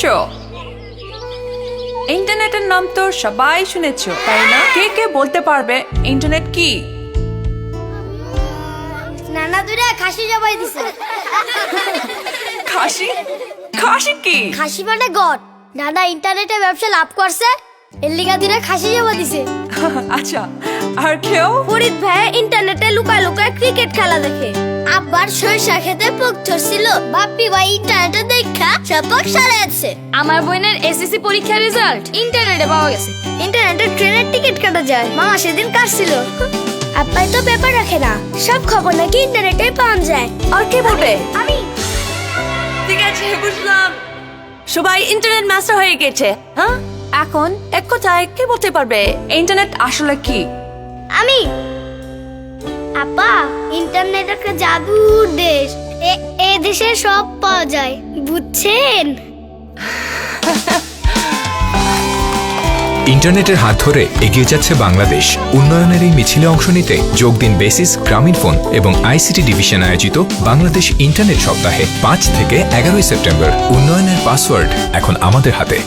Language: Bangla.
বসো। ইন্টারনেটের নাম তো সবাই শুনেছো, তাই না? কে কে বলতে পারবে ইন্টারনেট কি? নানা দূরে খাসি জবাই দিছে। খাসি? খাসি কি? খাসি মানে গড। নানা ইন্টারনেটে ব্যবসা লাভ করছে, এর লিগা দূরে খাসি জবাই দিছে। আচ্ছা, আর কেউ? ফরিদ ভাই ইন্টারনেটে লুকায় লুকায় ক্রিকেট খেলা দেখে। আব্বার সরিষা খেতে পোক ধরছিল, বাপ্পি ভাই ইন্টারনেটে দেখা সপক সারাচ্ছে। আমার বোনের এসএসসি পরীক্ষার রেজাল্ট ইন্টারনেটে পাওয়া গেছে। ইন্টারনেটে ট্রেনের টিকিট কাটা যায়, মামা সেদিন কাটছিল। আব্বাই তো পেপার রাখে না, সব খবর নাকি ইন্টারনেটে পাওয়া যায়। আর কে বলবে? আমি। ঠিক আছে, বুঝলাম। সবাই ইন্টারনেট মাস্টার হয়ে গেছে। হ্যাঁ, এখন এক কথায় কে বলতে পারবে ইন্টারনেট আসলে কি? আমি। আপা, ইন্টারনেট একটা জাদুর দেশ। এ দেশে সব পাওয়া যায়, বুঝছেন? ইন্টারনেটের হাত ধরে এগিয়ে যাচ্ছে বাংলাদেশ। উন্নয়নের এই মিছিলে অংশ নিতে যোগ দিন বেসিস, গ্রামীণফোন এবং আইসিটি ডিভিশন আয়োজিত বাংলাদেশ ইন্টারনেট সপ্তাহে 5 থেকে 11 সেপ্টেম্বর। উন্নয়নের পাসওয়ার্ড এখন আমাদের হাতে।